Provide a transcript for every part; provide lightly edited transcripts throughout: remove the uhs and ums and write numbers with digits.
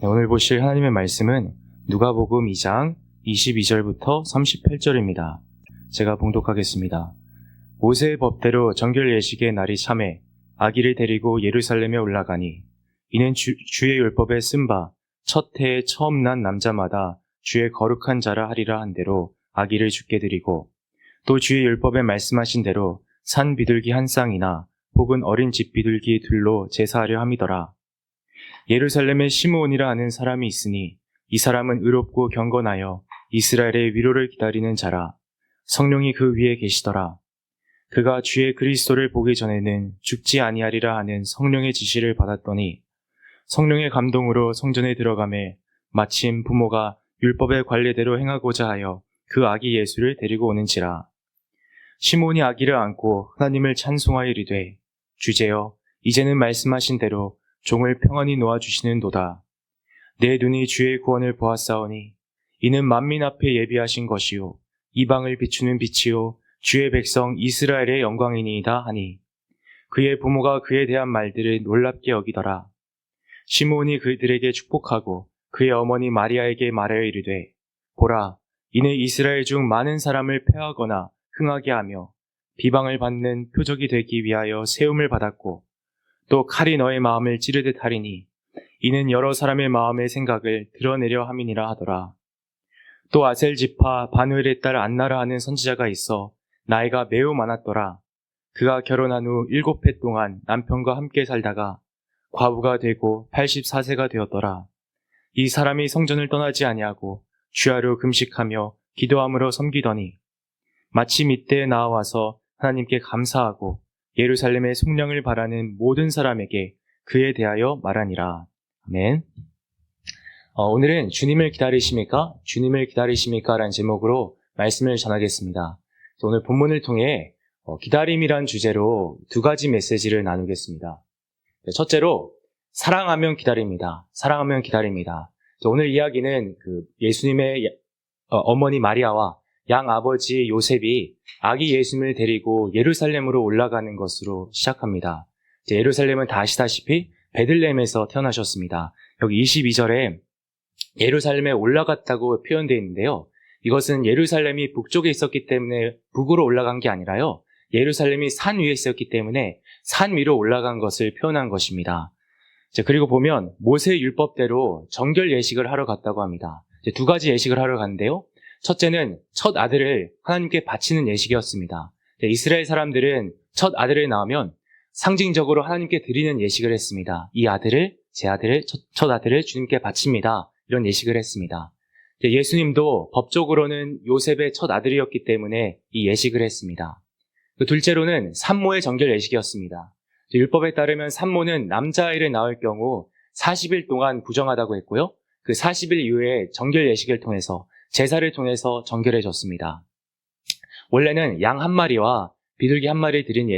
네, 오늘 보실 하나님의 말씀은 누가복음 2장 22절부터 38절입니다. 제가 봉독하겠습니다. 모세의 법대로 정결 예식의 날이 참에 아기를 데리고 예루살렘에 올라가니 이는 주의 율법에 쓴 바 첫 해에 처음 난 남자마다 주의 거룩한 자라 하리라 한 대로 아기를 주께 드리고 또 주의 율법에 말씀하신 대로 산 비둘기 한 쌍이나 혹은 어린 집 비둘기 둘로 제사하려 함이더라. 예루살렘에 시므온이라 하는 사람이 있으니 이 사람은 의롭고 경건하여 이스라엘의 위로를 기다리는 자라. 성령이 그 위에 계시더라. 그가 주의 그리스도를 보기 전에는 죽지 아니하리라 하는 성령의 지시를 받았더니 성령의 감동으로 성전에 들어가매 마침 부모가 율법의 관례대로 행하고자 하여 그 아기 예수를 데리고 오는지라. 시므온이 아기를 안고 하나님을 찬송하여 이르되 주제여 이제는 말씀하신 대로 종을 평안히 놓아주시는도다. 내 눈이 주의 구원을 보았사오니 이는 만민 앞에 예비하신 것이요 이방을 비추는 빛이요 주의 백성 이스라엘의 영광이니이다 하니 그의 부모가 그에 대한 말들을 놀랍게 여기더라. 시므온이 그들에게 축복하고 그의 어머니 마리아에게 말하여 이르되 보라 이는 이스라엘 중 많은 사람을 패하거나 흥하게 하며 비방을 받는 표적이 되기 위하여 세움을 받았고 또 칼이 너의 마음을 찌르듯 하리니 이는 여러 사람의 마음의 생각을 드러내려 함이니라 하더라. 또 아셀 지파 바누엘의 딸 안나라 하는 선지자가 있어 나이가 매우 많았더라. 그가 결혼한 후 7해 동안 남편과 함께 살다가 과부가 되고 84세가 되었더라. 이 사람이 성전을 떠나지 아니하고 주야로 금식하며 기도함으로 섬기더니 마침 이때에 나와서 하나님께 감사하고 예루살렘의 속량을 바라는 모든 사람에게 그에 대하여 말하니라. 아멘. 오늘은 주님을 기다리십니까? 주님을 기다리십니까? 라는 제목으로 말씀을 전하겠습니다. 오늘 본문을 통해 기다림이란 주제로 두 가지 메시지를 나누겠습니다. 첫째로 사랑하면 기다립니다. 사랑하면 기다립니다. 오늘 이야기는 예수님의 어머니 마리아와 양 아버지 요셉이 아기 예수님을 데리고 예루살렘으로 올라가는 것으로 시작합니다. 예루살렘은 다 아시다시피 베들레헴에서 태어나셨습니다. 여기 22절에 예루살렘에 올라갔다고 표현되어 있는데요. 이것은 예루살렘이 북쪽에 있었기 때문에 북으로 올라간 게 아니라요. 예루살렘이 산 위에 있었기 때문에 산 위로 올라간 것을 표현한 것입니다. 그리고 보면 모세의 율법대로 정결 예식을 하러 갔다고 합니다. 두 가지 예식을 하러 갔는데요. 첫째는 첫 아들을 하나님께 바치는 예식이었습니다. 이스라엘 사람들은 첫 아들을 낳으면 상징적으로 하나님께 드리는 예식을 했습니다. 첫 아들을 주님께 바칩니다. 이런 예식을 했습니다. 예수님도 법적으로는 요셉의 첫 아들이었기 때문에 이 예식을 했습니다. 둘째로는 산모의 정결 예식이었습니다. 율법에 따르면 산모는 남자아이를 낳을 경우 40일 동안 부정하다고 했고요. 그 40일 이후에 정결 예식을 통해서 제사를 통해서 정결해졌습니다. 원래는 양 한 마리와 비둘기 한 마리를 드린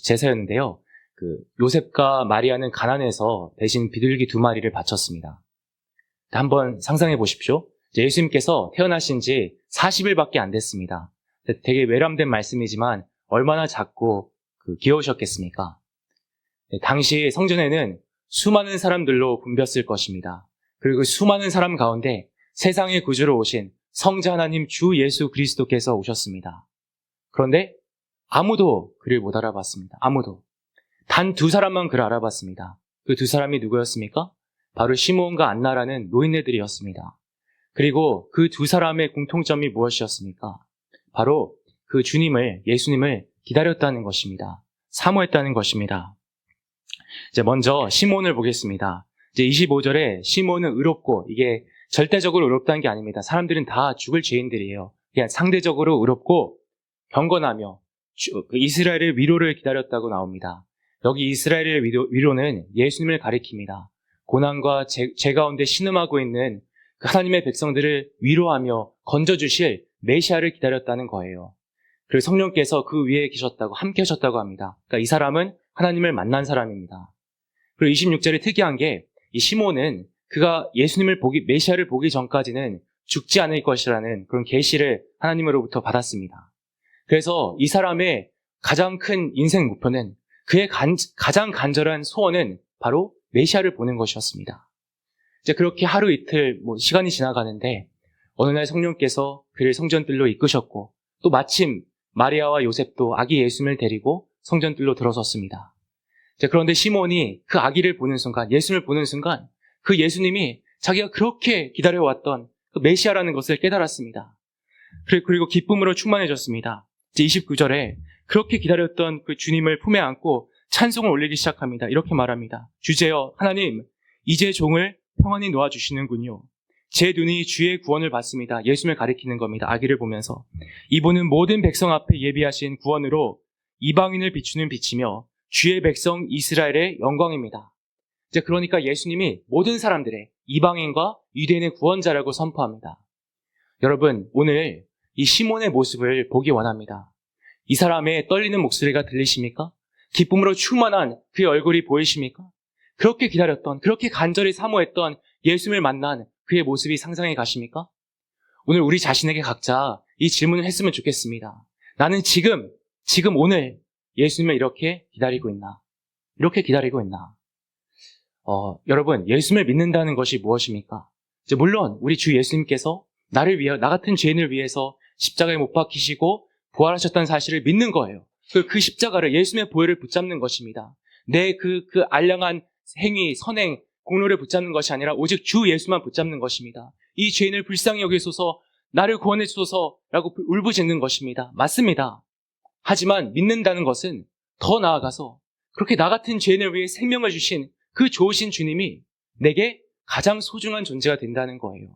제사였는데요. 요셉과 마리아는 가난해서 대신 비둘기 2마리를 바쳤습니다. 한번 상상해 보십시오. 예수님께서 태어나신 지 40일밖에 안 됐습니다. 되게 외람된 말씀이지만 얼마나 작고 귀여우셨겠습니까? 당시 성전에는 수많은 사람들로 붐볐을 것입니다. 그리고 수많은 사람 가운데 세상의 구주로 오신 성자 하나님 주 예수 그리스도께서 오셨습니다. 그런데 아무도 그를 못 알아봤습니다. 아무도. 단 2사람만 그를 알아봤습니다. 그 2사람이 누구였습니까? 바로 시므온과 안나라는 노인네들이었습니다. 그리고 그 2사람의 공통점이 무엇이었습니까? 바로 그 예수님을 기다렸다는 것입니다. 사모했다는 것입니다. 먼저 시므온을 보겠습니다. 25절에 시므온은 의롭고, 이게 절대적으로 의롭다는 게 아닙니다. 사람들은 다 죽을 죄인들이에요. 그냥 상대적으로 의롭고 경건하며 이스라엘의 위로를 기다렸다고 나옵니다. 여기 이스라엘의 위로는 예수님을 가리킵니다. 고난과 죄 가운데 신음하고 있는 하나님의 백성들을 위로하며 건져주실 메시아를 기다렸다는 거예요. 그리고 성령께서 그 위에 계셨다고, 함께 하셨다고 합니다. 그러니까 이 사람은 하나님을 만난 사람입니다. 그리고 26절에 특이한 게, 이 시몬은 그가 메시아를 보기 전까지는 죽지 않을 것이라는 그런 계시를 하나님으로부터 받았습니다. 그래서 이 사람의 가장 큰 인생 목표는, 그의 가장 간절한 소원은 바로 메시아를 보는 것이었습니다. 이제 그렇게 하루 이틀 시간이 지나가는데 어느 날 성령께서 그를 성전뜰로 이끄셨고 또 마침 마리아와 요셉도 아기 예수님을 데리고 성전뜰로 들어섰습니다. 그런데 시몬이 그 아기를 보는 순간, 예수님을 보는 순간 그 예수님이 자기가 그렇게 기다려왔던 그 메시아라는 것을 깨달았습니다. 그리고 기쁨으로 충만해졌습니다. 29절에 그렇게 기다렸던 그 주님을 품에 안고 찬송을 올리기 시작합니다. 이렇게 말합니다. 주제여 하나님, 이제 종을 평안히 놓아주시는군요. 제 눈이 주의 구원을 봤습니다. 예수님을 가리키는 겁니다. 아기를 보면서. 이분은 모든 백성 앞에 예비하신 구원으로 이방인을 비추는 빛이며 주의 백성 이스라엘의 영광입니다. 그러니까 예수님이 모든 사람들의 이방인과 유대인의 구원자라고 선포합니다. 여러분, 오늘 이 시몬의 모습을 보기 원합니다. 이 사람의 떨리는 목소리가 들리십니까? 기쁨으로 충만한 그의 얼굴이 보이십니까? 그렇게 기다렸던, 그렇게 간절히 사모했던 예수님을 만난 그의 모습이 상상해 가십니까? 오늘 우리 자신에게 각자 이 질문을 했으면 좋겠습니다. 나는 지금 오늘 예수님을 이렇게 기다리고 있나? 이렇게 기다리고 있나? 여러분, 예수님을 믿는다는 것이 무엇입니까? 물론 우리 주 예수님께서 나를 위해, 나 같은 죄인을 위해서 십자가에 못 박히시고 부활하셨다는 사실을 믿는 거예요. 그 십자가를, 예수님의 보혈을 붙잡는 것입니다. 내 그 알량한 행위, 선행, 공로를 붙잡는 것이 아니라 오직 주 예수만 붙잡는 것입니다. 이 죄인을 불쌍히 여기소서, 나를 구원해 주소서라고 울부짖는 것입니다. 맞습니다. 하지만 믿는다는 것은 더 나아가서 그렇게 나 같은 죄인을 위해 생명을 주신 그 좋으신 주님이 내게 가장 소중한 존재가 된다는 거예요.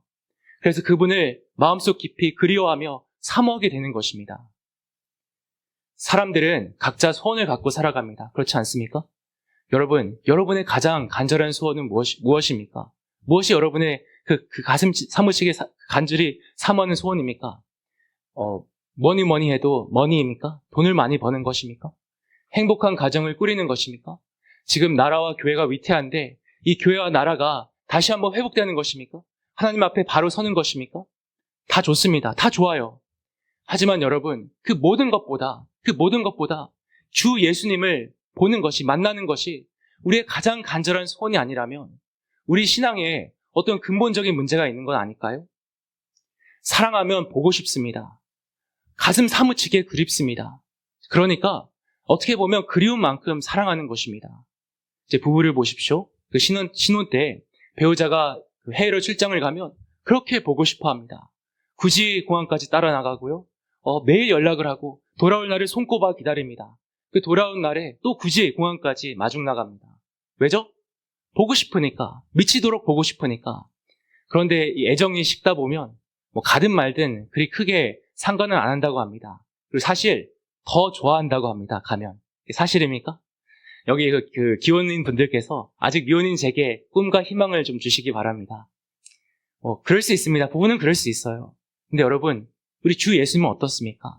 그래서 그분을 마음속 깊이 그리워하며 사모하게 되는 것입니다. 사람들은 각자 소원을 갖고 살아갑니다. 그렇지 않습니까? 여러분, 여러분의 가장 간절한 소원은 무엇입니까? 무엇이 여러분의 그 가슴 사무치게 간절히 사모하는 소원입니까? 뭐니 해도 머니입니까? 돈을 많이 버는 것입니까? 행복한 가정을 꾸리는 것입니까? 지금 나라와 교회가 위태한데 이 교회와 나라가 다시 한번 회복되는 것입니까? 하나님 앞에 바로 서는 것입니까? 다 좋습니다. 다 좋아요. 하지만 여러분, 그 모든 것보다 주 예수님을 보는 것이, 만나는 것이 우리의 가장 간절한 소원이 아니라면 우리 신앙에 어떤 근본적인 문제가 있는 건 아닐까요? 사랑하면 보고 싶습니다. 가슴 사무치게 그립습니다. 그러니까 어떻게 보면 그리운 만큼 사랑하는 것입니다. 이제 부부를 보십시오. 그 신혼 때 배우자가 해외로 출장을 가면 그렇게 보고 싶어 합니다. 굳이 공항까지 따라 나가고요. 매일 연락을 하고 돌아올 날을 손꼽아 기다립니다. 그 돌아온 날에 또 굳이 공항까지 마중 나갑니다. 왜죠? 보고 싶으니까, 미치도록 보고 싶으니까. 그런데 이 애정이 식다 보면 가든 말든 그리 크게 상관은 안 한다고 합니다. 그리고 사실 더 좋아한다고 합니다. 가면. 사실입니까? 여기 그 기혼인 분들께서 아직 미혼인 제게 꿈과 희망을 좀 주시기 바랍니다. 그럴 수 있습니다. 부부는 그럴 수 있어요. 근데 여러분, 우리 주 예수님은 어떻습니까?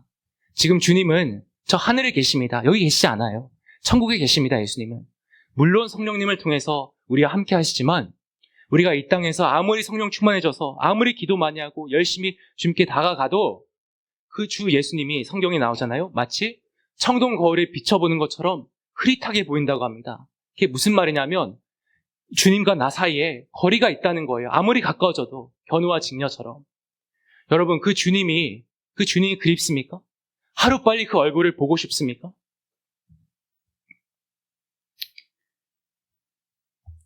지금 주님은 저 하늘에 계십니다. 여기 계시지 않아요. 천국에 계십니다. 예수님은. 물론 성령님을 통해서 우리와 함께 하시지만 우리가 이 땅에서 아무리 성령 충만해져서 아무리 기도 많이 하고 열심히 주님께 다가가도 그 주 예수님이 성경에 나오잖아요. 마치 청동 거울에 비춰보는 것처럼 흐릿하게 보인다고 합니다. 그게 무슨 말이냐면 주님과 나 사이에 거리가 있다는 거예요. 아무리 가까워져도 견우와 직녀처럼. 여러분, 그 주님이 그립습니까? 하루빨리 그 얼굴을 보고 싶습니까?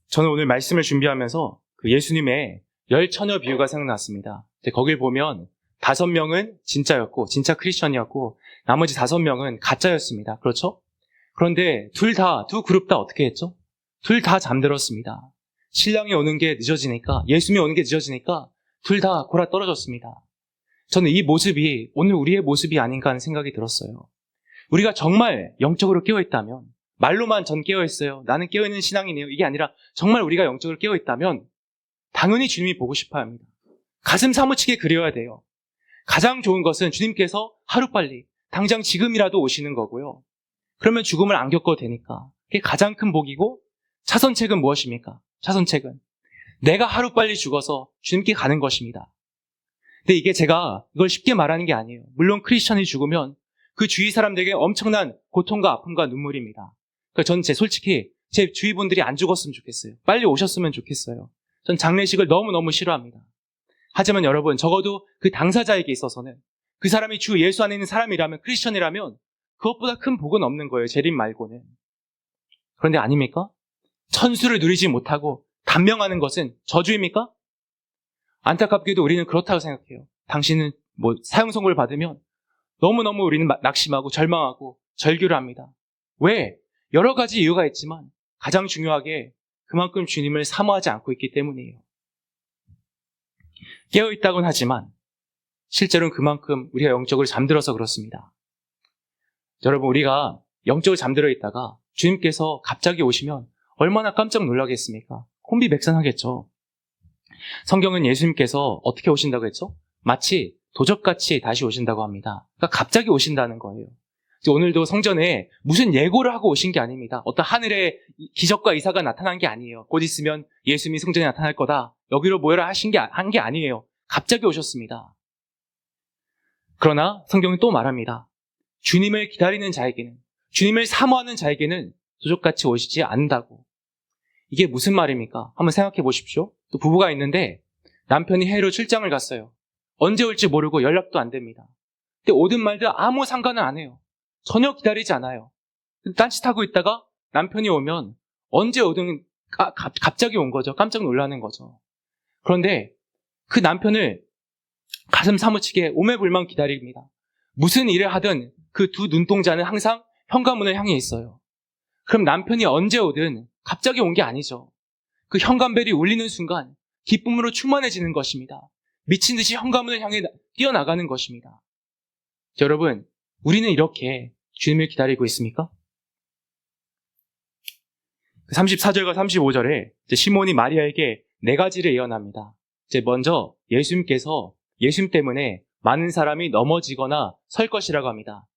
저는 오늘 말씀을 준비하면서 그 예수님의 10처녀 비유가 생각났습니다. 거길 보면 5명은 진짜였고, 진짜 크리스천이었고, 나머지 5명은 가짜였습니다. 그렇죠? 그런데 두 그룹 다 어떻게 했죠? 둘 다 잠들었습니다. 신랑이 오는 게 늦어지니까, 예수님이 오는 게 늦어지니까 둘 다 골아 떨어졌습니다. 저는 이 모습이 오늘 우리의 모습이 아닌가 하는 생각이 들었어요. 우리가 정말 영적으로 깨어있다면, 말로만 전 깨어있어요, 나는 깨어있는 신앙이네요, 이게 아니라 정말 우리가 영적으로 깨어있다면 당연히 주님이 보고 싶어야 합니다. 가슴 사무치게 그리워야 돼요. 가장 좋은 것은 주님께서 하루빨리, 당장 지금이라도 오시는 거고요. 그러면 죽음을 안 겪어도 되니까. 그게 가장 큰 복이고, 차선책은 무엇입니까? 차선책은 내가 하루빨리 죽어서 주님께 가는 것입니다. 근데 이게 제가 이걸 쉽게 말하는 게 아니에요. 물론 크리스천이 죽으면 그 주위 사람들에게 엄청난 고통과 아픔과 눈물입니다. 그러니까 저는 솔직히 제 주위 분들이 안 죽었으면 좋겠어요. 빨리 오셨으면 좋겠어요. 전 장례식을 너무너무 싫어합니다. 하지만 여러분, 적어도 그 당사자에게 있어서는 그 사람이 주 예수 안에 있는 사람이라면, 크리스천이라면 그것보다 큰 복은 없는 거예요. 재림 말고는. 그런데 아닙니까? 천수를 누리지 못하고 단명하는 것은 저주입니까? 안타깝게도 우리는 그렇다고 생각해요. 당신은 사형 선고를 받으면 너무너무 우리는 낙심하고 절망하고 절규를 합니다. 왜? 여러 가지 이유가 있지만 가장 중요하게 그만큼 주님을 사모하지 않고 있기 때문이에요. 깨어있다곤 하지만 실제로는 그만큼 우리가 영적으로 잠들어서 그렇습니다. 여러분, 우리가 영적으로 잠들어 있다가 주님께서 갑자기 오시면 얼마나 깜짝 놀라겠습니까? 혼비백산하겠죠. 성경은 예수님께서 어떻게 오신다고 했죠? 마치 도적같이 다시 오신다고 합니다. 그러니까 갑자기 오신다는 거예요. 오늘도 성전에 무슨 예고를 하고 오신 게 아닙니다. 어떤 하늘의 기적과 이사가 나타난 게 아니에요. 곧 있으면 예수님이 성전에 나타날 거다. 여기로 모여라 한 게 아니에요. 갑자기 오셨습니다. 그러나 성경은 또 말합니다. 주님을 기다리는 자에게는, 주님을 사모하는 자에게는 도적같이 오시지 않는다고. 이게 무슨 말입니까? 한번 생각해 보십시오. 또 부부가 있는데 남편이 해외로 출장을 갔어요. 언제 올지 모르고 연락도 안 됩니다. 근데 오든 말든 아무 상관은 안 해요. 전혀 기다리지 않아요. 딴짓하고 있다가 남편이 오면 언제 오든 갑자기 온 거죠. 깜짝 놀라는 거죠. 그런데 그 남편을 가슴 사무치게 오매불망 기다립니다. 무슨 일을 하든 그 두 눈동자는 항상 현관문을 향해 있어요. 그럼 남편이 언제 오든 갑자기 온 게 아니죠. 그 현관벨이 울리는 순간 기쁨으로 충만해지는 것입니다. 미친 듯이 현관문을 향해 뛰어나가는 것입니다. 여러분, 우리는 이렇게 주님을 기다리고 있습니까? 34절과 35절에 시몬이 마리아에게 네 가지를 예언합니다. 먼저 예수님 때문에 많은 사람이 넘어지거나 설 것이라고 합니다.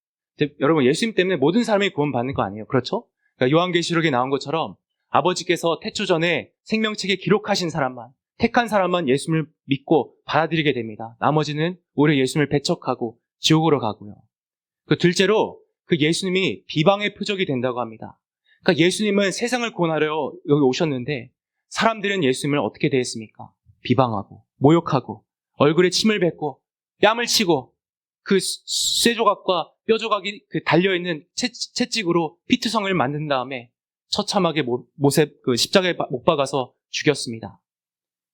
여러분, 예수님 때문에 모든 사람이 구원받는 거 아니에요. 그렇죠? 그러니까 요한계시록에 나온 것처럼 아버지께서 태초 전에 생명책에 기록하신 사람만, 택한 사람만 예수님을 믿고 받아들이게 됩니다. 나머지는 오히려 예수님을 배척하고 지옥으로 가고요. 둘째로 그 예수님이 비방의 표적이 된다고 합니다. 그러니까 예수님은 세상을 구원하려 여기 오셨는데 사람들은 예수님을 어떻게 대했습니까? 비방하고 모욕하고 얼굴에 침을 뱉고 뺨을 치고 그 쇠조각과 뼈조각이 달려있는 채찍으로 피투성을 만든 다음에 처참하게 십자가에 못 박아서 죽였습니다.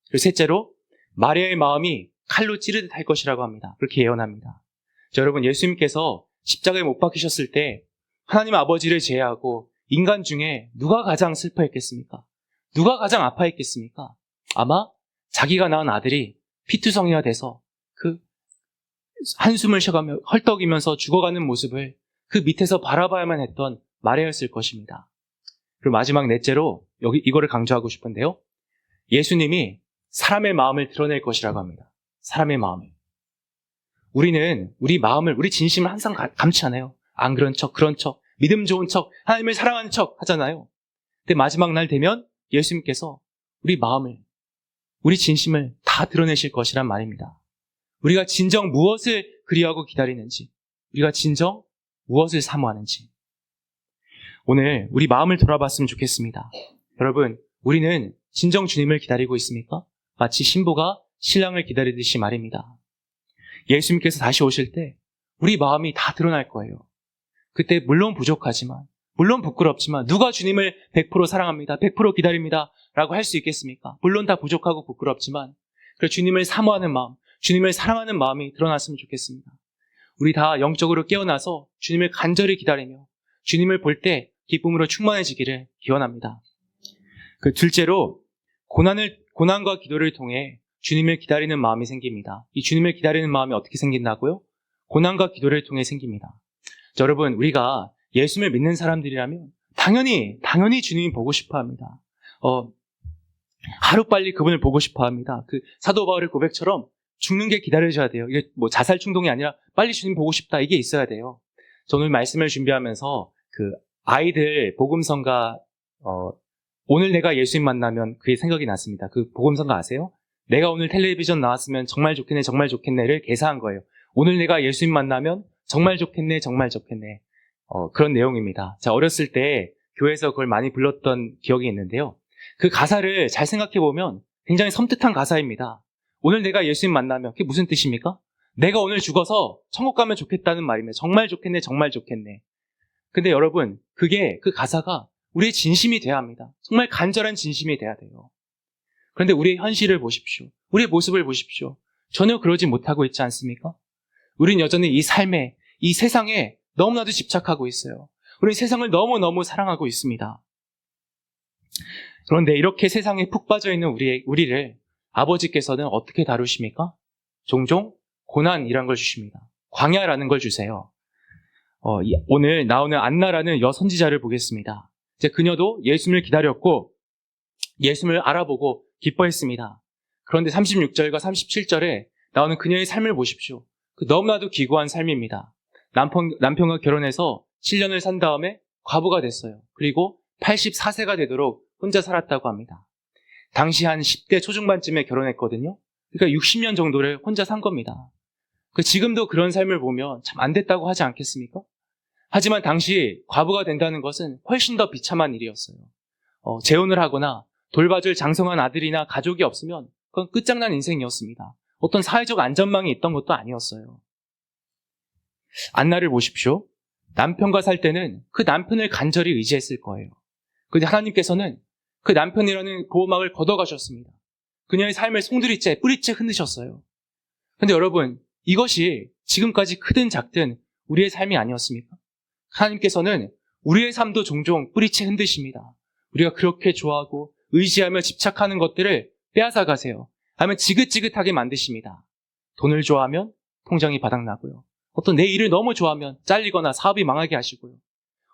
그리고 셋째로 마리아의 마음이 칼로 찌르듯 할 것이라고 합니다. 그렇게 예언합니다. 여러분, 예수님께서 십자가에 못 박히셨을 때 하나님 아버지를 제외하고 인간 중에 누가 가장 슬퍼했겠습니까? 누가 가장 아파했겠습니까? 아마 자기가 낳은 아들이 피투성이가 돼서 그 한숨을 쉬어가며 헐떡이면서 죽어가는 모습을 그 밑에서 바라봐야만 했던 마리아였을 것입니다. 그리고 마지막 넷째로 여기 이거를 강조하고 싶은데요. 예수님이 사람의 마음을 드러낼 것이라고 합니다. 사람의 마음을. 우리는 우리 마음을, 우리 진심을 항상 감지 않아요. 안 그런 척, 그런 척, 믿음 좋은 척, 하나님을 사랑하는 척 하잖아요. 근데 마지막 날 되면 예수님께서 우리 마음을, 우리 진심을 다 드러내실 것이란 말입니다. 우리가 진정 무엇을 그리하고 기다리는지, 우리가 진정 무엇을 사모하는지. 오늘 우리 마음을 돌아봤으면 좋겠습니다. 여러분, 우리는 진정 주님을 기다리고 있습니까? 마치 신부가 신랑을 기다리듯이 말입니다. 예수님께서 다시 오실 때 우리 마음이 다 드러날 거예요. 그때 물론 부족하지만, 물론 부끄럽지만 누가 주님을 100% 사랑합니다, 100% 기다립니다 라고 할 수 있겠습니까? 물론 다 부족하고 부끄럽지만 그 주님을 사모하는 마음, 주님을 사랑하는 마음이 드러났으면 좋겠습니다. 우리 다 영적으로 깨어나서 주님을 간절히 기다리며 주님을 볼 때 기쁨으로 충만해지기를 기원합니다. 둘째로 고난과 기도를 통해 주님을 기다리는 마음이 생깁니다. 이 주님을 기다리는 마음이 어떻게 생긴다고요? 고난과 기도를 통해 생깁니다. 여러분, 우리가 예수님을 믿는 사람들이라면 당연히 주님이 보고 싶어 합니다. 하루빨리 그분을 보고 싶어 합니다. 사도 바울의 고백처럼 죽는 게 기다려져야 돼요. 이게 자살 충동이 아니라 빨리 주님 보고 싶다, 이게 있어야 돼요. 저 오늘 말씀을 준비하면서 아이들 복음성가, 오늘 내가 예수님 만나면 그게 생각이 났습니다. 그 복음성가 아세요? 내가 오늘 텔레비전 나왔으면 정말 좋겠네, 정말 좋겠네를 개사한 거예요. 오늘 내가 예수님 만나면 정말 좋겠네, 정말 좋겠네. 그런 내용입니다. 제가 어렸을 때 교회에서 그걸 많이 불렀던 기억이 있는데요. 그 가사를 잘 생각해 보면 굉장히 섬뜩한 가사입니다. 오늘 내가 예수님 만나면 그게 무슨 뜻입니까? 내가 오늘 죽어서 천국 가면 좋겠다는 말이며 정말 좋겠네, 정말 좋겠네. 근데 여러분, 그 가사가 우리의 진심이 돼야 합니다. 정말 간절한 진심이 돼야 돼요. 그런데 우리의 현실을 보십시오. 우리의 모습을 보십시오. 전혀 그러지 못하고 있지 않습니까? 우린 여전히 이 삶에, 이 세상에 너무나도 집착하고 있어요. 우리는 세상을 너무너무 사랑하고 있습니다. 그런데 이렇게 세상에 푹 빠져있는 우리를 아버지께서는 어떻게 다루십니까? 종종 고난이란 걸 주십니다. 광야라는 걸 주세요. 오늘 나오는 안나라는 여선지자를 보겠습니다. 이제 그녀도 예수님을 기다렸고 예수님을 알아보고 기뻐했습니다. 그런데 36절과 37절에 나오는 그녀의 삶을 보십시오. 너무나도 기구한 삶입니다. 남편과 결혼해서 7년을 산 다음에 과부가 됐어요. 그리고 84세가 되도록 혼자 살았다고 합니다. 당시 한 10대 초중반쯤에 결혼했거든요. 그러니까 60년 정도를 혼자 산 겁니다. 지금도 그런 삶을 보면 참 안 됐다고 하지 않겠습니까? 하지만 당시 과부가 된다는 것은 훨씬 더 비참한 일이었어요. 재혼을 하거나 돌봐줄 장성한 아들이나 가족이 없으면 그건 끝장난 인생이었습니다. 어떤 사회적 안전망이 있던 것도 아니었어요. 안나를 보십시오. 남편과 살 때는 그 남편을 간절히 의지했을 거예요. 그런데 하나님께서는 그 남편이라는 보호막을 걷어가셨습니다. 그녀의 삶을 송두리째, 뿌리째 흔드셨어요. 그런데 여러분, 이것이 지금까지 크든 작든 우리의 삶이 아니었습니까? 하나님께서는 우리의 삶도 종종 뿌리째 흔드십니다. 우리가 그렇게 좋아하고 의지하며 집착하는 것들을 빼앗아 가세요. 하면 지긋지긋하게 만드십니다. 돈을 좋아하면 통장이 바닥나고요. 어떤 내 일을 너무 좋아하면 잘리거나 사업이 망하게 하시고요.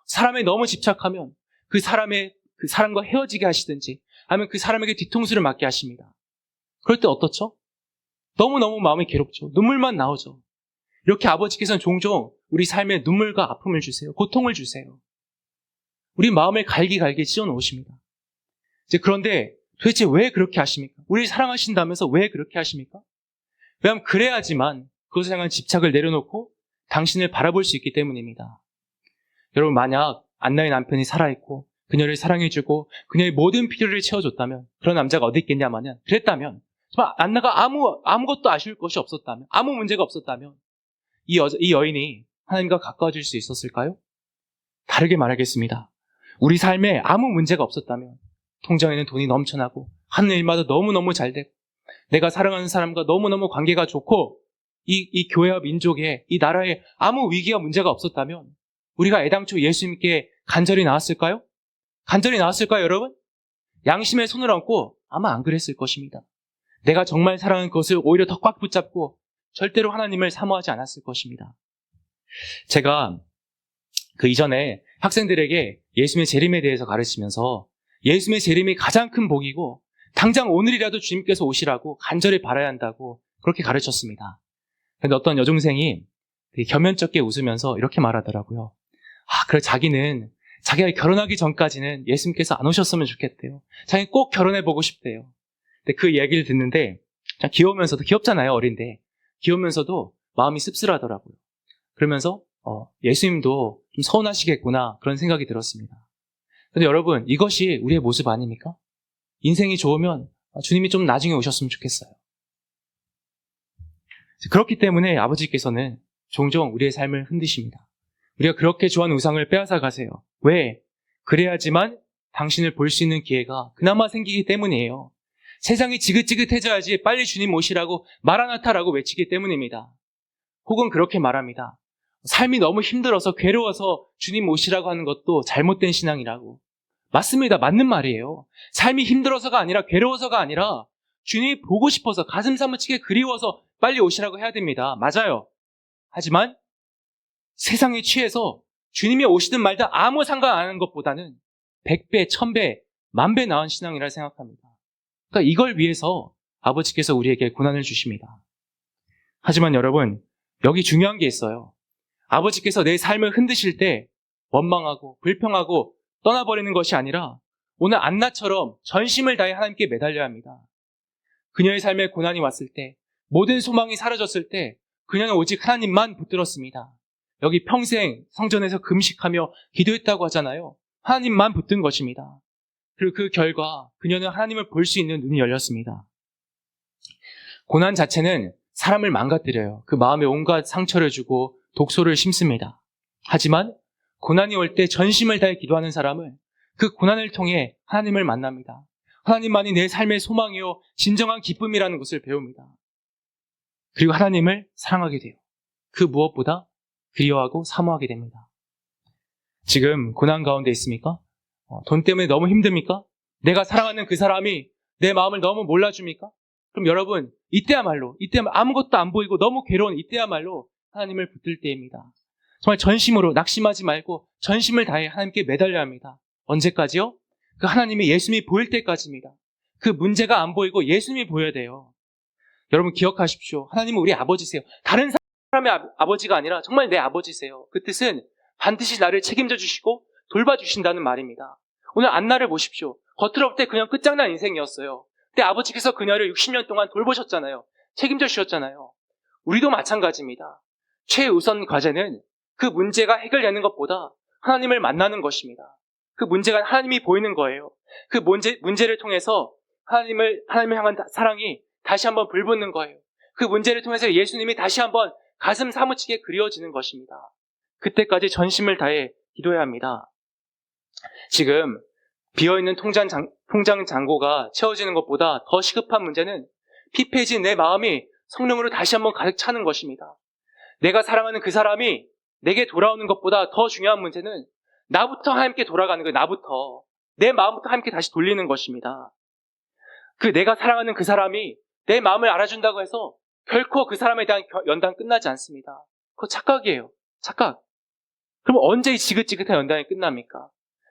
사람에 너무 집착하면 그 사람과 헤어지게 하시든지 아니면 그 사람에게 뒤통수를 맞게 하십니다. 그럴 때 어떻죠? 너무너무 마음이 괴롭죠. 눈물만 나오죠. 이렇게 아버지께서는 종종 우리 삶에 눈물과 아픔을 주세요. 고통을 주세요. 우리 마음을 갈기갈기 찢어 놓으십니다. 그런데 도대체 왜 그렇게 하십니까? 우리를 사랑하신다면서 왜 그렇게 하십니까? 왜냐하면 그래야지만 그것을 향한 집착을 내려놓고 당신을 바라볼 수 있기 때문입니다. 여러분, 만약 안나의 남편이 살아있고 그녀를 사랑해주고 그녀의 모든 필요를 채워줬다면, 그런 남자가 어디 있겠냐마는, 그랬다면, 정말 안나가 아무것도 아쉬울 것이 없었다면, 아무 문제가 없었다면 이 여인이 하나님과 가까워질 수 있었을까요? 다르게 말하겠습니다. 우리 삶에 아무 문제가 없었다면 통장에는 돈이 넘쳐나고 하는 일마다 너무너무 잘 되고 내가 사랑하는 사람과 너무너무 관계가 좋고 이 교회와 민족에, 이 나라에 아무 위기와 문제가 없었다면 우리가 애당초 예수님께 간절히 나왔을까요? 간절히 나왔을까요, 여러분? 양심의 손을 얹고 아마 안 그랬을 것입니다. 내가 정말 사랑하는 것을 오히려 더 꽉 붙잡고 절대로 하나님을 사모하지 않았을 것입니다. 제가 그 이전에 학생들에게 예수님의 재림에 대해서 가르치면서 예수님의 재림이 가장 큰 복이고 당장 오늘이라도 주님께서 오시라고 간절히 바라야 한다고 그렇게 가르쳤습니다. 그런데 어떤 여중생이 되게 겸연쩍게 웃으면서 이렇게 말하더라고요. 그래, 자기가 결혼하기 전까지는 예수님께서 안 오셨으면 좋겠대요. 자기는 꼭 결혼해보고 싶대요. 근데 그 얘기를 듣는데 귀여우면서도, 귀엽잖아요, 어린데. 귀여우면서도 마음이 씁쓸하더라고요. 그러면서 예수님도 좀 서운하시겠구나, 그런 생각이 들었습니다. 근데 여러분, 이것이 우리의 모습 아닙니까? 인생이 좋으면 주님이 좀 나중에 오셨으면 좋겠어요. 그렇기 때문에 아버지께서는 종종 우리의 삶을 흔드십니다. 우리가 그렇게 좋아하는 우상을 빼앗아 가세요. 왜? 그래야지만 당신을 볼 수 있는 기회가 그나마 생기기 때문이에요. 세상이 지긋지긋해져야지 빨리 주님 오시라고 마라나타라고 외치기 때문입니다. 혹은 그렇게 말합니다. 삶이 너무 힘들어서 괴로워서 주님 오시라고 하는 것도 잘못된 신앙이라고. 맞습니다. 맞는 말이에요. 삶이 힘들어서가 아니라, 괴로워서가 아니라 주님이 보고 싶어서, 가슴 사무치게 그리워서 빨리 오시라고 해야 됩니다. 맞아요. 하지만 세상에 취해서 주님이 오시든 말든 아무 상관 안 하는 것보다는 100배, 1000배, 10,000배 나은 신앙이라 생각합니다. 그러니까 이걸 위해서 아버지께서 우리에게 고난을 주십니다. 하지만 여러분, 여기 중요한 게 있어요. 아버지께서 내 삶을 흔드실 때 원망하고 불평하고 떠나버리는 것이 아니라 오늘 안나처럼 전심을 다해 하나님께 매달려야 합니다. 그녀의 삶에 고난이 왔을 때, 모든 소망이 사라졌을 때 그녀는 오직 하나님만 붙들었습니다. 여기 평생 성전에서 금식하며 기도했다고 하잖아요. 하나님만 붙든 것입니다. 그리고 그 결과 그녀는 하나님을 볼 수 있는 눈이 열렸습니다. 고난 자체는 사람을 망가뜨려요. 그 마음에 온갖 상처를 주고 독소를 심습니다. 하지만 고난이 올 때 전심을 다해 기도하는 사람은 그 고난을 통해 하나님을 만납니다. 하나님만이 내 삶의 소망이요 진정한 기쁨이라는 것을 배웁니다. 그리고 하나님을 사랑하게 돼요. 그 무엇보다 그리워하고 사모하게 됩니다. 지금 고난 가운데 있습니까? 돈 때문에 너무 힘듭니까? 내가 사랑하는 그 사람이 내 마음을 너무 몰라줍니까? 그럼 여러분, 이때야말로 아무것도 안 보이고 너무 괴로운 이때야말로 하나님을 붙들 때입니다. 정말 전심으로 낙심하지 말고 전심을 다해 하나님께 매달려야 합니다. 언제까지요? 그 하나님의 예수님이 보일 때까지입니다. 그 문제가 안 보이고 예수님이 보여야 돼요. 여러분 기억하십시오. 하나님은 우리 아버지세요. 다른 사람의 아버지가 아니라 정말 내 아버지세요. 그 뜻은 반드시 나를 책임져 주시고 돌봐주신다는 말입니다. 오늘 안나를 보십시오. 겉으로 볼 때 그냥 끝장난 인생이었어요. 근데 아버지께서 그녀를 60년 동안 돌보셨잖아요. 책임져 주셨잖아요. 우리도 마찬가지입니다. 최우선 과제는 그 문제가 해결되는 것보다 하나님을 만나는 것입니다. 그 문제가 하나님이 보이는 거예요. 그 문제를 통해서 하나님을 향한 사랑이 다시 한번 불붙는 거예요. 그 문제를 통해서 예수님이 다시 한번 가슴 사무치게 그리워지는 것입니다. 그때까지 전심을 다해 기도해야 합니다. 지금 비어있는 통장 잔고가 채워지는 것보다 더 시급한 문제는 피폐해진 내 마음이 성령으로 다시 한번 가득 차는 것입니다. 내가 사랑하는 그 사람이 내게 돌아오는 것보다 더 중요한 문제는 나부터 하나님께 돌아가는 거예요. 나부터. 내 마음부터 하나님께 다시 돌리는 것입니다. 그 내가 사랑하는 그 사람이 내 마음을 알아준다고 해서 결코 그 사람에 대한 연단 끝나지 않습니다. 그거 착각이에요. 착각. 그럼 언제 이 지긋지긋한 연단이 끝납니까?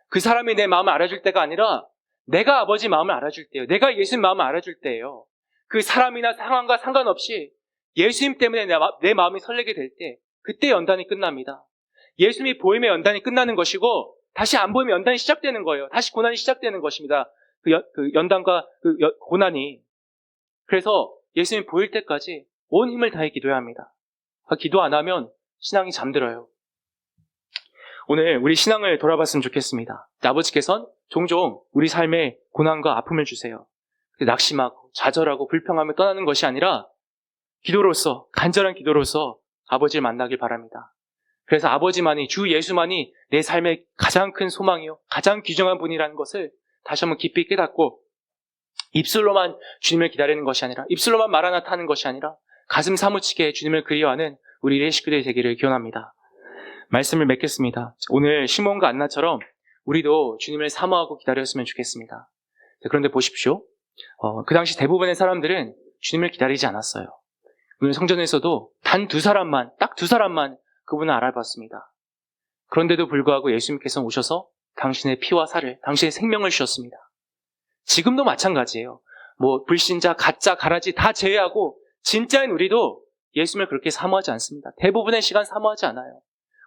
그 사람이 내 마음을 알아줄 때가 아니라 내가 아버지 마음을 알아줄 때예요. 내가 예수님 마음을 알아줄 때예요. 그 사람이나 상황과 상관없이 예수님 때문에 내 마음이 설레게 될 때 그때 연단이 끝납니다. 예수님이 보임의 연단이 끝나는 것이고 다시 안 보이면 연단이 시작되는 거예요. 다시 고난이 시작되는 것입니다. 그 연단과 고난이. 그래서 예수님이 보일 때까지 온 힘을 다해 기도해야 합니다. 기도 안 하면 신앙이 잠들어요. 오늘 우리 신앙을 돌아봤으면 좋겠습니다. 아버지께서는 종종 우리 삶에 고난과 아픔을 주세요. 낙심하고 좌절하고 불평하며 떠나는 것이 아니라 기도로서, 간절한 기도로서 아버지를 만나길 바랍니다. 그래서 아버지만이, 주 예수만이 내 삶의 가장 큰 소망이요, 가장 귀중한 분이라는 것을 다시 한번 깊이 깨닫고 입술로만 주님을 기다리는 것이 아니라, 입술로만 마라나타 하는 것이 아니라 가슴 사무치게 주님을 그리워하는 우리 일의 식구들이 되기를 기원합니다. 말씀을 맺겠습니다. 오늘 시몬과 안나처럼 우리도 주님을 사모하고 기다렸으면 좋겠습니다. 그런데 보십시오. 그 당시 대부분의 사람들은 주님을 기다리지 않았어요. 오늘 성전에서도 단 딱 두 사람만 그분을 알아봤습니다. 그런데도 불구하고 예수님께서 오셔서 당신의 피와 살을, 당신의 생명을 주셨습니다. 지금도 마찬가지예요. 불신자, 가짜, 가라지 다 제외하고 진짜인 우리도 예수님을 그렇게 사모하지 않습니다. 대부분의 시간 사모하지 않아요.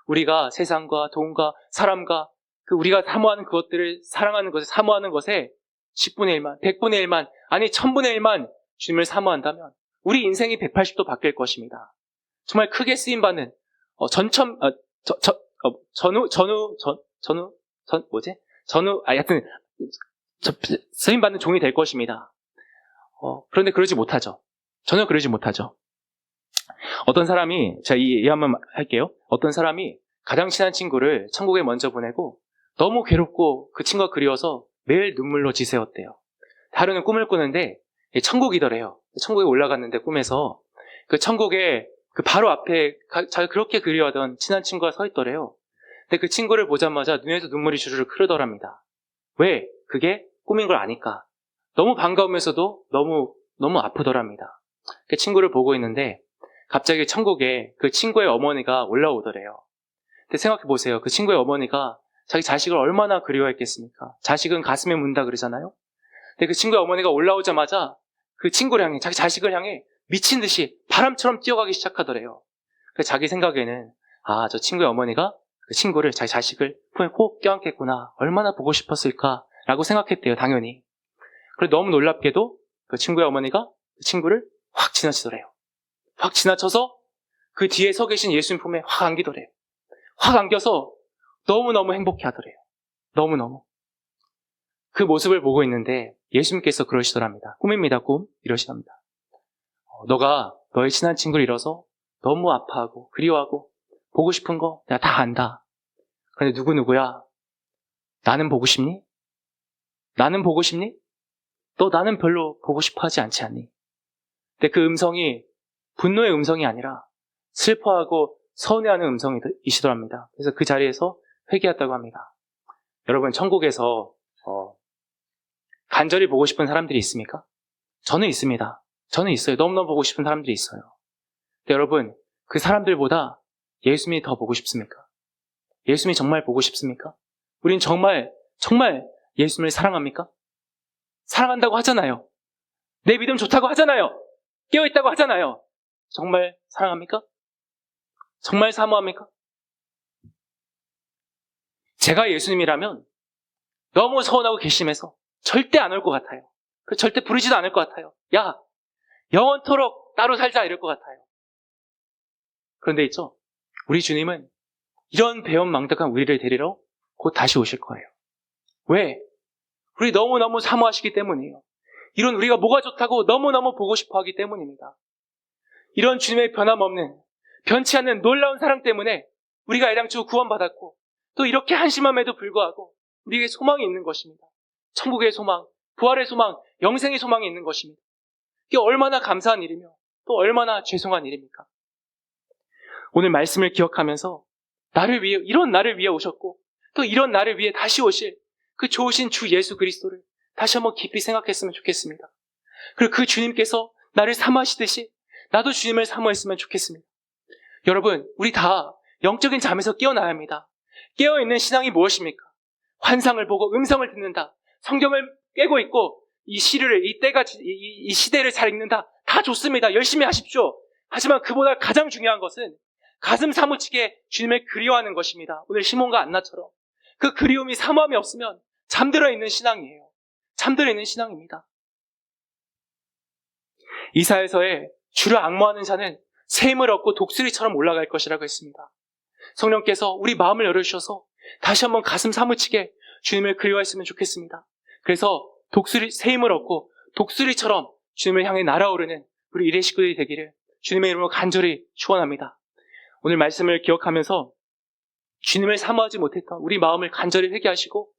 우리가 세상과 돈과 사람과 우리가 사모하는 그것들을 사랑하는 것에, 사모하는 것에 10분의 1만, 100분의 1만, 아니 1000분의 1만 주님을 사모한다면 우리 인생이 180도 바뀔 것입니다. 정말 크게 쓰임받는 쓰임받는 종이 될 것입니다. 그런데 그러지 못하죠. 전혀 그러지 못하죠. 어떤 사람이, 제가 이 예화 한번 할게요. 어떤 사람이 가장 친한 친구를 천국에 먼저 보내고 너무 괴롭고 그 친구가 그리워서 매일 눈물로 지새웠대요. 하루는 꿈을 꾸는데 천국이더래요. 천국에 올라갔는데 꿈에서 그 천국에 그 바로 앞에 자기가 그렇게 그리워하던 친한 친구가 서 있더래요. 근데 그 친구를 보자마자 눈에서 눈물이 주르륵 흐르더랍니다. 왜? 그게 꿈인 걸 아니까. 너무 반가우면서도 너무 아프더랍니다. 그 친구를 보고 있는데 갑자기 천국에 그 친구의 어머니가 올라오더래요. 근데 생각해 보세요. 그 친구의 어머니가 자기 자식을 얼마나 그리워했겠습니까? 자식은 가슴에 문다 그러잖아요. 근데 그 친구의 어머니가 올라오자마자 그 친구를 향해, 자기 자식을 향해 미친 듯이 바람처럼 뛰어가기 시작하더래요. 그래서 자기 생각에는 저 친구의 어머니가 그 친구를, 자기 자식을 품에 꼭 껴안겠구나. 얼마나 보고 싶었을까라고 생각했대요. 당연히. 그리고 너무 놀랍게도 그 친구의 어머니가 그 친구를 확 지나치더래요. 확 지나쳐서 그 뒤에 서 계신 예수님 품에 확 안기더래요. 확 안겨서 너무너무 행복해 하더래요. 너무너무. 그 모습을 보고 있는데 예수님께서 그러시더랍니다. 꿈입니다, 꿈. 이러시답니다. 너가 너의 친한 친구를 잃어서 너무 아파하고 그리워하고 보고 싶은 거 내가 다 안다. 그런데 누구야? 나는 보고 싶니? 나는 보고 싶니? 너 나는 별로 보고 싶어 하지 않지 않니? 근데 그 음성이 분노의 음성이 아니라 슬퍼하고 서운해하는 음성이시더랍니다. 그래서 그 자리에서 회개했다고 합니다. 여러분, 천국에서 간절히 보고 싶은 사람들이 있습니까? 저는 있습니다. 저는 있어요. 너무너무 보고 싶은 사람들이 있어요. 근데 여러분, 그 사람들보다 예수님이 더 보고 싶습니까? 예수님이 정말 보고 싶습니까? 우린 정말 예수님을 사랑합니까? 사랑한다고 하잖아요. 내 믿음 좋다고 하잖아요. 깨어있다고 하잖아요. 정말 사랑합니까? 정말 사모합니까? 제가 예수님이라면 너무 서운하고 괘씸해서 절대 안 올 것 같아요. 절대 부르지도 않을 것 같아요. 야, 영원토록 따로 살자 이럴 것 같아요. 그런데 있죠, 우리 주님은 이런 배은망덕한 우리를 데리러 곧 다시 오실 거예요. 왜? 우리 너무너무 사모하시기 때문이에요. 이런 우리가 뭐가 좋다고 너무너무 보고 싶어 하기 때문입니다. 이런 주님의 변함없는, 변치 않는 놀라운 사랑 때문에 우리가 애당초 구원받았고 또 이렇게 한심함에도 불구하고 우리에게 소망이 있는 것입니다. 천국의 소망, 부활의 소망, 영생의 소망이 있는 것입니다. 이게 얼마나 감사한 일이며 또 얼마나 죄송한 일입니까? 오늘 말씀을 기억하면서 이런 나를 위해 오셨고 또 이런 나를 위해 다시 오실 그 좋으신 주 예수 그리스도를 다시 한번 깊이 생각했으면 좋겠습니다. 그리고 그 주님께서 나를 사모하시듯이 나도 주님을 사모했으면 좋겠습니다. 여러분, 우리 다 영적인 잠에서 깨어나야 합니다. 깨어있는 신앙이 무엇입니까? 환상을 보고 음성을 듣는다. 성경을 깨고 있고 이 시대를 잘 읽는다. 다 좋습니다. 열심히 하십시오. 하지만 그보다 가장 중요한 것은 가슴 사무치게 주님을 그리워하는 것입니다. 오늘 시몬과 안나처럼 그 그리움이 사모함이 없으면 잠들어 있는 신앙이에요. 잠들어 있는 신앙입니다. 이사야서에 주를 앙모하는 자는 새 힘을 얻고 독수리처럼 올라갈 것이라고 했습니다. 성령께서 우리 마음을 열어주셔서 다시 한번 가슴 사무치게 주님을 그리워했으면 좋겠습니다. 그래서 새 힘을 얻고 독수리처럼 주님을 향해 날아오르는 우리 일의 식구들이 되기를 주님의 이름으로 간절히 축원합니다. 오늘 말씀을 기억하면서 주님을 사모하지 못했던 우리 마음을 간절히 회개하시고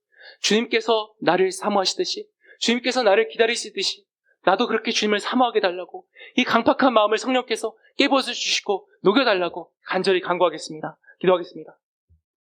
주님께서 나를 사모하시듯이 주님께서 나를 기다리시듯이 나도 그렇게 주님을 사모하게 달라고 이 강팍한 마음을 성령께서 깨부숴 주시고 녹여달라고 간절히 간구하겠습니다. 기도하겠습니다.